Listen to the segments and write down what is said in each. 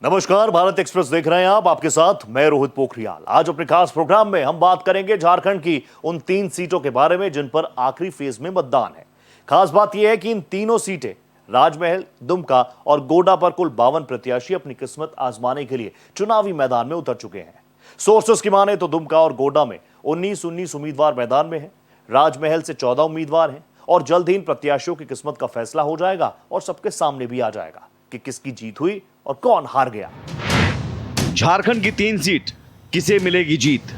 नमस्कार, भारत एक्सप्रेस देख रहे हैं आप। आपके साथ मैं रोहित पोखरियाल। आज अपने खास प्रोग्राम में हम बात करेंगे झारखंड की उन 3 सीटों के बारे में जिन पर आखिरी फेज में मतदान है। खास बात यह है कि इन तीनों सीटें राजमहल, दुमका और गोड्डा पर कुल 52 प्रत्याशी अपनी किस्मत आजमाने के लिए चुनावी मैदान में उतर चुके हैं। सोर्सेस की माने तो दुमका और गोड्डा में 19 उम्मीदवार मैदान में हैं। राजमहल से 14 उम्मीदवार हैं और जल्द ही इन प्रत्याशियों की किस्मत का फैसला हो जाएगा और सबके सामने भी आ जाएगा कि किसकी जीत हुई और कौन हार गया। झारखंड की 3 सीट, किसे मिलेगी जीत?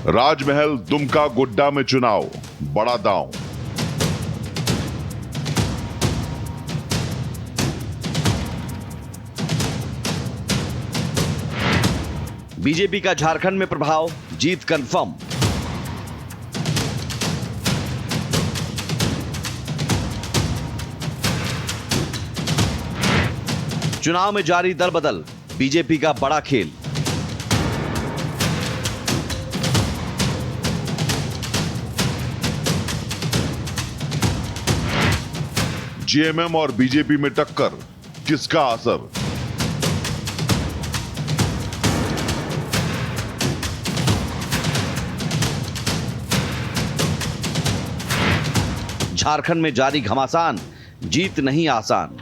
राजमहल, दुमका, गोड्डा में चुनाव, बड़ा दांव। बीजेपी का झारखंड में प्रभाव, जीत कंफर्म। चुनाव में जारी दल बदल, बीजेपी का बड़ा खेल। जेएमएम और बीजेपी में टक्कर, किसका असर? झारखंड में जारी घमासान, जीत नहीं आसान।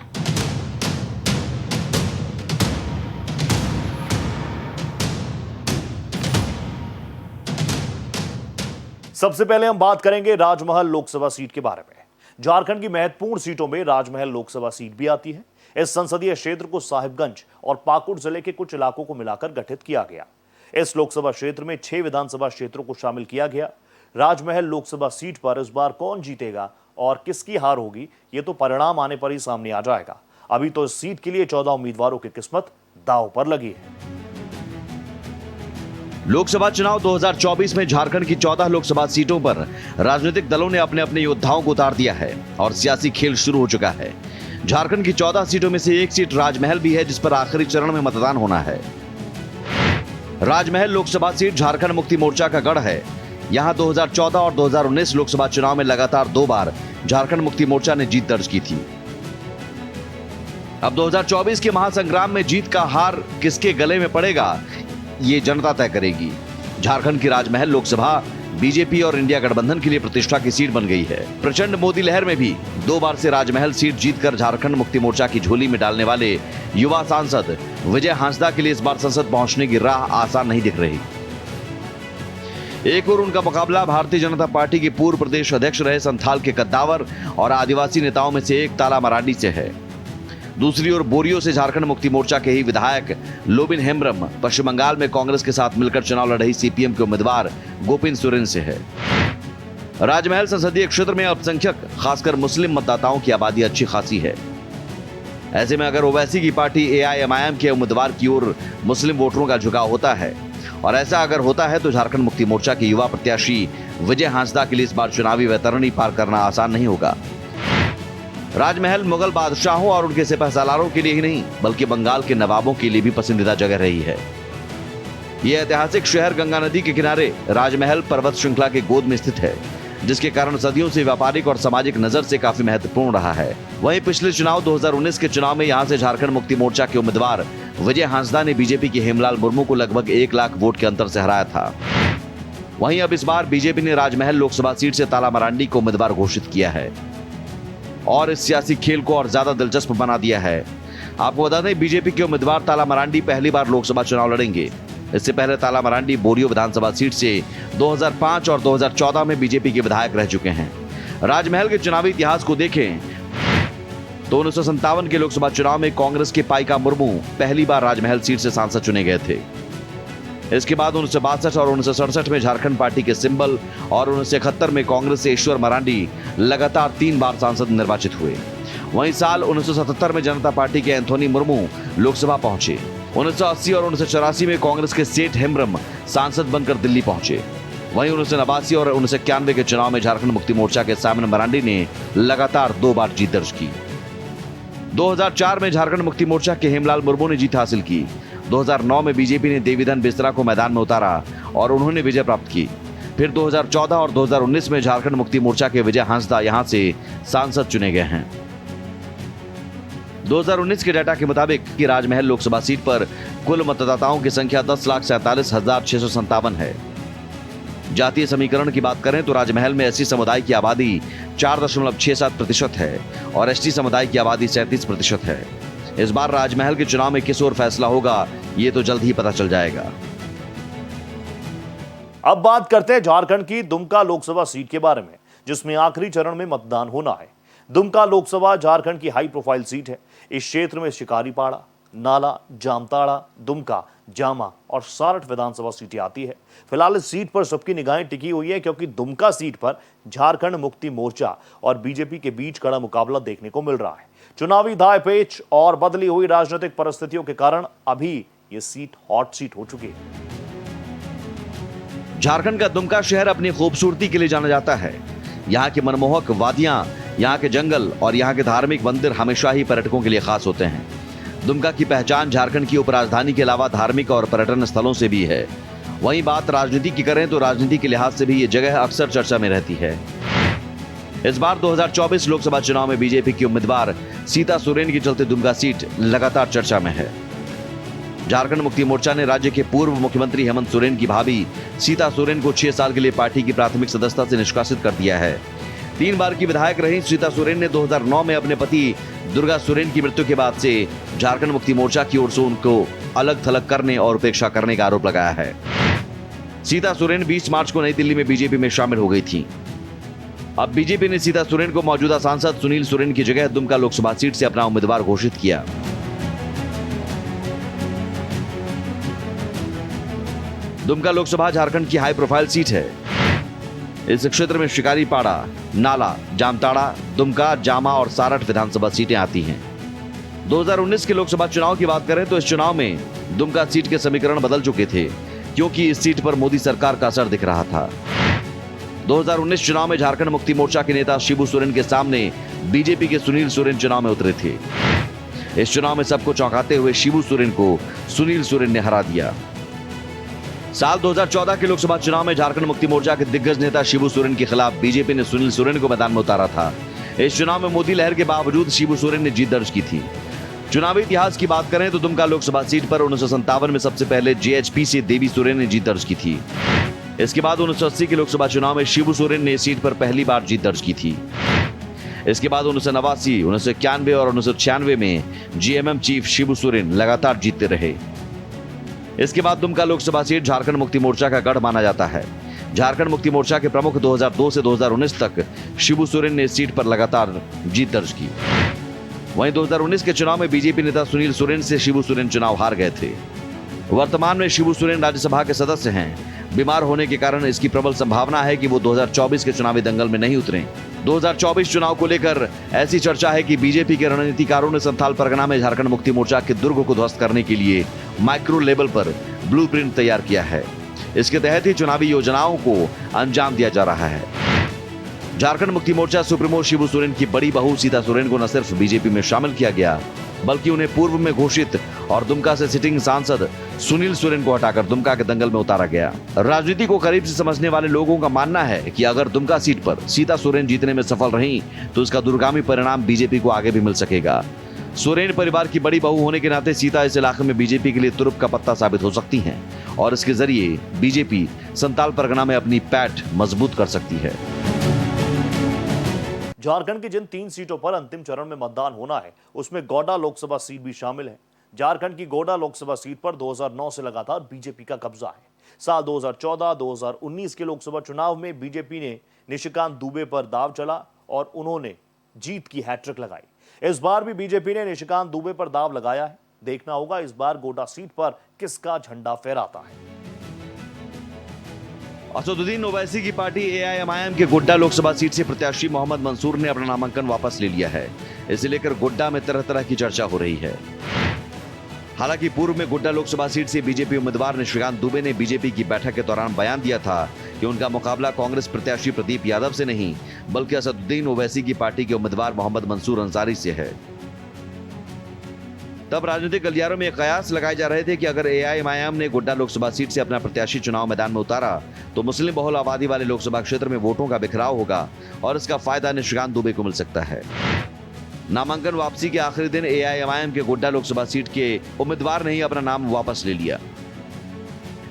सबसे पहले हम बात करेंगे राजमहल लोकसभा सीट के बारे में। झारखंड की महत्वपूर्ण सीटों में राजमहल लोकसभा सीट भी आती है। इस संसदीय क्षेत्र को साहिबगंज और पाकुड़ जिले के कुछ इलाकों को मिलाकर गठित किया गया। इस लोकसभा क्षेत्र में 6 विधानसभा क्षेत्रों को शामिल किया गया। राजमहल लोकसभा सीट पर इस बार कौन जीतेगा और किसकी हार होगी, ये तो परिणाम आने पर ही सामने आ जाएगा। अभी तो इस सीट के लिए 14 उम्मीदवारों की किस्मत दांव पर लगी है। लोकसभा चुनाव 2024 में झारखंड की 14 लोकसभा सीटों पर राजनीतिक दलों ने अपने अपने योद्धाओं को उतार दिया है और सियासी खेल शुरू हो चुका है। झारखंड की 14 सीटों में से एक सीट राजमहल भी है, जिस पर आखिरी चरण में मतदान होना है। राजमहल लोकसभा सीट झारखंड मुक्ति मोर्चा का गढ़ है। यहां 2014 और 2019 लोकसभा चुनाव में लगातार 2 बार झारखंड मुक्ति मोर्चा ने जीत दर्ज की थी। अब 2024 के महासंग्राम में जीत का हार किसके गले में पड़ेगा, ये जनता तय करेगी। झारखंड की राजमहल लोकसभा बीजेपी और इंडिया गठबंधन के लिए प्रतिष्ठा की सीट बन गई है। प्रचंड मोदी लहर में भी 2 बार से राजमहल सीट जीतकर झारखंड मुक्ति मोर्चा की झोली में डालने वाले युवा सांसद विजय हांसदा के लिए इस बार संसद पहुंचने की राह आसान नहीं दिख रही। एक और उनका मुकाबला भारतीय जनता पार्टी के पूर्व प्रदेश अध्यक्ष रहे संथाल के कद्दावर और आदिवासी नेताओं में से एक ताला मरांडी से है। दूसरी ओर बोरियो से झारखंड मुक्ति मोर्चा के ही विधायक लोबिन हेम्ब्रम पश्चिम बंगाल में कांग्रेस के साथ मिलकर चुनाव लड़ रही सीपीएम के उम्मीदवार गोपिन सोरेन से है। राजमहल संसदीय क्षेत्र में अल्पसंख्यक खासकर मुस्लिम मतदाताओं की आबादी अच्छी खासी है। ऐसे में अगर ओवैसी की पार्टी एआईएमआईएम के उम्मीदवार की ओर मुस्लिम वोटरों का झुकाव होता है और ऐसा अगर होता है तो झारखंड मुक्ति मोर्चा के युवा प्रत्याशी विजय हांसदा के लिए इस बार चुनावी वैतरणी पार करना आसान नहीं होगा। राजमहल मुगल बादशाहों और उनके सिपहसालारों के लिए ही नहीं बल्कि बंगाल के नवाबों के लिए भी पसंदीदा जगह रही है। यह ऐतिहासिक शहर गंगा नदी के किनारे राजमहल पर्वत श्रृंखला के गोद में स्थित है, जिसके कारण सदियों से व्यापारिक और सामाजिक नजर से काफी महत्वपूर्ण रहा है। वहीं पिछले चुनाव 2019 के चुनाव में यहां से झारखंड मुक्ति मोर्चा के उम्मीदवार विजय हांसदा ने बीजेपी के हेमलाल मुर्मू को लगभग 1 लाख वोट के अंतर से हराया था। वहीं अब इस बार बीजेपी ने राजमहल लोकसभा सीट से ताला मरांडी को उम्मीदवार घोषित किया है और इस सियासी खेल को और ज्यादा दिलचस्प बना दिया है। आपको बता दें, बीजेपी के उम्मीदवार ताला मरांडी पहली बार लोकसभा चुनाव लड़ेंगे। इससे पहले ताला मरांडी बोरियो विधानसभा सीट से 2005 और 2014 में बीजेपी के विधायक रह चुके हैं। राजमहल के चुनावी इतिहास को देखें तो 1957 के लोकसभा चुनाव में कांग्रेस के पाइका मुर्मू पहली बार राजमहल सीट से सांसद चुने गए थे। इसके बाद 1962 और 1967 में झारखंड पार्टी के सिंबल और 1971 में कांग्रेस से ईश्वर मरांडी लगातार 3 बार सांसद निर्वाचित हुए। वहीं साल 1977 में जनता पार्टी के एंथोनी मुर्मू लोकसभा पहुंचे। 1980 और 1984 में कांग्रेस के सेठ हेम्ब्रम सांसद बनकर दिल्ली पहुंचे। वहीं 1989 और 1991 के चुनाव में झारखंड मुक्ति मोर्चा के सामने मरांडी ने लगातार 2 बार जीत दर्ज की। 2004 में झारखंड मुक्ति मोर्चा के हेमलाल मुर्मू ने जीत हासिल की। 2009 में बीजेपी ने देवीधन बेसरा को मैदान में उतारा और उन्होंने विजय प्राप्त की। फिर 2014 और 2019 में झारखंड मुक्ति मोर्चा के विजय हांसदा यहां से सांसद चुने गए हैं। 2019 के डाटा के मुताबिक कि राजमहल लोकसभा सीट पर कुल मतदाताओं की संख्या 10,47,657 है। जातीय समीकरण की बात करें तो राजमहल में एससी समुदाय की आबादी 4.67% है और एसटी समुदाय की आबादी 37% है। इस बार राजमहल के चुनाव में किस ओर फैसला होगा, ये तो जल्द ही पता चल जाएगा। अब बात करते हैं झारखंड की दुमका लोकसभा सीट के बारे में, जिसमें आखिरी चरण में मतदान होना है। दुमका लोकसभा झारखंड की हाई प्रोफाइल सीट है। इस क्षेत्र में शिकारीपाड़ा, नाला, जामताड़ा, दुमका, जामा और सारठ विधानसभा सीटें आती है। फिलहाल इस सीट पर सबकी निगाहें टिकी हुई है, क्योंकि दुमका सीट पर झारखंड मुक्ति मोर्चा और बीजेपी के बीच कड़ा मुकाबला देखने को मिल रहा है। चुनावी दांव पेच और बदली हुई राजनीतिक परिस्थितियों के कारण अभी ये सीट हॉट सीट हो चुकी है। झारखंड का दुमका शहर अपनी खूबसूरती के लिए जाना जाता है। यहाँ की मनमोहक वादियां, यहाँ के जंगल और यहाँ के धार्मिक मंदिर हमेशा ही पर्यटकों के लिए खास होते हैं। दुमका की पहचान झारखंड की उपराजधानी के अलावा धार्मिक और पर्यटन स्थलों से भी है। वहीं बात राजनीति की करें तो राजनीति के लिहाज से भी ये जगह अक्सर चर्चा में रहती है। इस बार 2024 लोकसभा चुनाव में बीजेपी की उम्मीदवार सीता सोरेन के चलते दुमका सीट लगातार चर्चा में है। झारखंड मुक्ति मोर्चा ने राज्य के पूर्व मुख्यमंत्री हेमंत सोरेन की भाभी सीता सोरेन को 6 साल के लिए पार्टी की प्राथमिक सदस्यता से निष्कासित कर दिया है। 3 बार की विधायक रही सीता सोरेन ने 2009 में अपने पति दुर्गा सोरेन की मृत्यु के बाद से झारखंड मुक्ति मोर्चा की ओर से उनको अलग थलग करने और उपेक्षा करने का आरोप लगाया है। सीता सोरेन 20 मार्च को नई दिल्ली में बीजेपी में शामिल हो गई थी। अब बीजेपी ने सीता सोरेन को मौजूदा सांसद सुनील सोरेन की जगह दुमका लोकसभा सीट से अपना उम्मीदवार घोषित किया। दुमका लोकसभा झारखंड की हाई प्रोफाइल सीट है। इस क्षेत्र में शिकारीपाड़ा, नाला, जामताड़ा, दुमका, जामा और सारठ विधानसभा सीटें आती हैं। 2019 के लोकसभा चुनाव की बात करें तो इस चुनाव में दुमका सीट के समीकरण बदल चुके थे, क्योंकि इस सीट पर मोदी सरकार का असर दिख रहा था। 2019 चुनाव में झारखंड मुक्ति मोर्चा के नेता शिबू सोरेन के सामने बीजेपी के सुनील सोरेन चुनाव में उतरे थे। इस चुनाव में सबको चौंकाते हुए शिबू सोरेन को सुनील सोरेन ने हरा दिया। साल 2014 के लोकसभा चुनाव में झारखंड मुक्ति मोर्चा के दिग्गज नेता शिबू सोरेन के खिलाफ बीजेपी ने सुनील सोरेन को मैदान में उतारा था। इस चुनाव में मोदी लहर के बावजूद शिबू सोरेन ने जीत दर्ज की थी। चुनावी इतिहास की बात करें तो दुमका लोकसभा सीट पर 1957 में सबसे पहले जेएचपी से देवी सोरेन ने जीत दर्ज की थी। इसके बाद 1980 के लोकसभा चुनाव में शिबू सोरेन ने इस सीट पर पहली बार जीत दर्ज की थी। इसके बाद 1989, 1991 और 1996 में जीएमएम चीफ शिबू सोरेन लगातार जीतते रहे। इसके बाद दुमका लोकसभा सीट झारखंड मुक्ति मोर्चा का गढ़ माना जाता है। झारखंड मुक्ति मोर्चा के प्रमुख 2002 से 2019 तक शिबू सोरेन ने इस सीट पर लगातार जीत दर्ज की। वहीं 2019 के चुनाव में बीजेपी नेता सुनील सोरेन से शिबू सोरेन चुनाव हार गए थे। वर्तमान में शिबू सोरेन राज्यसभा के सदस्य हैं। बीमार होने के कारण इसकी प्रबल संभावना है कि वो 2024 के चुनावी दंगल में नहीं उतरें। 2024 चुनाव को लेकर ऐसी चर्चा है कि बीजेपी के रणनीतिकारों ने संथाल परगना में झारखंड मुक्ति मोर्चा के दुर्ग को ध्वस्त करने के लिए माइक्रो लेवल पर ब्लूप्रिंट तैयार किया है। इसके तहत ही चुनावी योजनाओं को अंजाम दिया जा रहा है। झारखंड मुक्ति मोर्चा सुप्रीमो शिबू सोरेन की बड़ी बहू सीता सोरेन को न सिर्फ बीजेपी में शामिल किया गया, बल्कि उन्हें पूर्व में घोषित और दुमका से सिटिंग सांसद सुनील सोरेन को हटाकर दुमका के दंगल में उतारा गया। राजनीति को करीब से समझने वाले लोगों का मानना है कि अगर दुमका सीट पर सीता सोरेन जीतने में सफल रही तो इसका दूरगामी परिणाम बीजेपी को आगे भी मिल सकेगा। सोरेन परिवार की बड़ी बहू होने के नाते सीता इस इलाके में बीजेपी के लिए तुरुप का पत्ता साबित हो सकती हैं और इसके जरिए बीजेपी संथाल परगना में अपनी पैठ मजबूत कर सकती है। झारखंड की जिन 3 सीटों पर अंतिम चरण में मतदान होना है, उसमें गोड्डा लोकसभा सीट भी शामिल है। झारखंड की गोड्डा लोकसभा सीट पर 2009 से लगातार बीजेपी का कब्जा है। साल 2014-2019 के लोकसभा चुनाव में बीजेपी ने निशिकांत दुबे पर दाव चला और उन्होंने जीत की हैट्रिक लगाई। इस बार भी बीजेपी ने निशिकांत दुबे पर दाव लगाया है। देखना होगा इस बार गोड्डा सीट पर किसका झंडा फहराता है। असदुद्दीन ओवैसी की पार्टी एआईएमआईएम के गोड्डा लोकसभा सीट से प्रत्याशी मोहम्मद मंसूर ने अपना नामांकन वापस ले लिया है। इसे लेकर गोड्डा में तरह तरह की चर्चा हो रही है। हालांकि पूर्व में गोड्डा लोकसभा सीट से बीजेपी उम्मीदवार निशिकांत दुबे ने बीजेपी की बैठक के दौरान बयान दिया था कि उनका मुकाबला कांग्रेस प्रत्याशी प्रदीप यादव से नहीं, बल्कि असदुद्दीन ओवैसी की पार्टी के उम्मीदवार मोहम्मद मंसूर अंसारी से है। तब राजनीतिक गलियारों में कयास लगाए जा रहे थे कि अगर एआईएमआईएम ने गोड्डा लोकसभा सीट से अपना प्रत्याशी चुनाव मैदान में उतारा तो मुस्लिम बहुल आबादी वाले लोकसभा क्षेत्र में वोटों का बिखराव होगा और इसका फायदा निशिकांत दुबे को मिल सकता है। नामांकन वापसी के आखिरी दिन एआईएमआईएम के गोड्डा लोकसभा सीट के उम्मीदवार ने ही अपना नाम वापस ले लिया।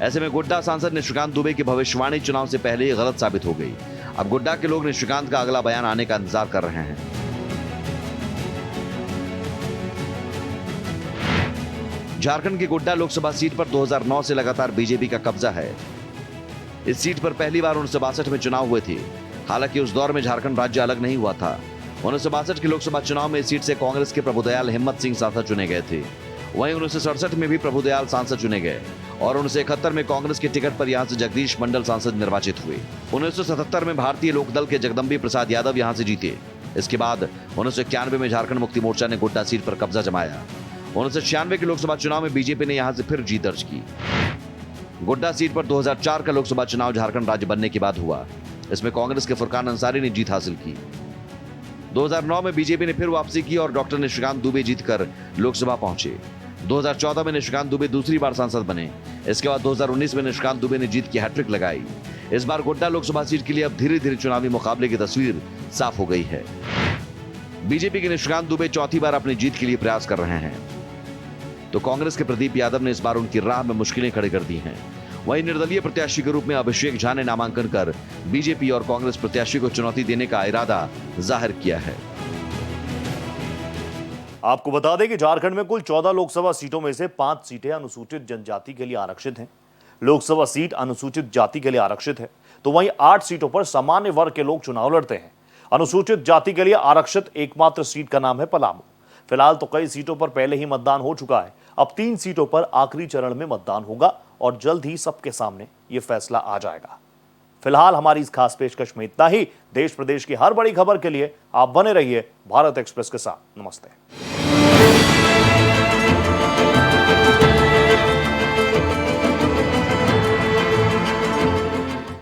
ऐसे में गोड्डा सांसद निशिकांत दुबे की भविष्यवाणी चुनाव से पहले ही गलत साबित हो गई। अब गोड्डा के लोग निशिकांत का अगला बयान आने का इंतजार कर रहे हैं। झारखंड की गोड्डा लोकसभा सीट पर 2009 से लगातार बीजेपी का कब्जा है। इस सीट पर पहली बार 1962 में चुनाव हुए थे। हालांकि उस दौर में झारखंड राज्य अलग नहीं हुआ था। 1962 के लोकसभा चुनाव में इस सीट से कांग्रेस के प्रभुदयाल हिम्मत सिंह सांसद चुने गए थे। वहीं 1967 में भी प्रभुदयाल सांसद चुने गए और 1971 में कांग्रेस के टिकट पर यहां से जगदीश मंडल सांसद निर्वाचित हुए। 1977 में भारतीय लोकदल के जगदम्बी प्रसाद यादव यहां से जीते। इसके बाद 1991 में झारखंड मुक्ति मोर्चा ने गोड्डा सीट पर कब्जा जमाया। 1996 के लोकसभा चुनाव में बीजेपी ने यहां से फिर जीत दर्ज की। गोड्डा सीट पर 2004 का लोकसभा चुनाव झारखंड राज्य बनने के बाद हुआ। इसमें कांग्रेस के फुरकान अंसारी ने जीत हासिल की। 2009 में बीजेपी ने फिर वापसी की और डॉक्टर निशिकांत दुबे जीतकर लोकसभा पहुंचे। 2014 में निशिकांत दुबे दूसरी बार सांसद बने। इसके बाद 2019 में निशिकांत दुबे ने जीत की हैट्रिक लगाई। इस बार गोड्डा लोकसभा सीट के लिए अब धीरे धीरे चुनावी मुकाबले की तस्वीर साफ हो गई है। बीजेपी के निशिकांत दुबे चौथी बार अपनी जीत के लिए प्रयास कर रहे हैं, तो कांग्रेस के प्रदीप यादव ने इस बार उनकी राह में मुश्किलें खड़ी कर दी हैं। वहीं निर्दलीय प्रत्याशी के रूप में अभिषेक झा ने नामांकन कर बीजेपी और कांग्रेस प्रत्याशी को चुनौती देने का इरादा जाहिर किया है। आपको बता दें कि झारखंड में कुल 14 लोकसभा सीटों में से 5 सीटें अनुसूचित जनजाति के लिए आरक्षित हैं। लोकसभा सीट अनुसूचित जाति के लिए आरक्षित है, तो वहीं 8 सीटों पर सामान्य वर्ग के लोग चुनाव लड़ते हैं। अनुसूचित जाति के लिए आरक्षित एकमात्र सीट का नाम है पलामू। फिलहाल तो कई सीटों पर पहले ही मतदान हो चुका है। अब 3 सीटों पर आखिरी चरण में मतदान होगा और जल्द ही सबके सामने यह फैसला आ जाएगा। फिलहाल हमारी इस खास पेशकश में इतना ही। देश प्रदेश की हर बड़ी खबर के लिए आप बने रहिए भारत एक्सप्रेस के साथ। नमस्ते।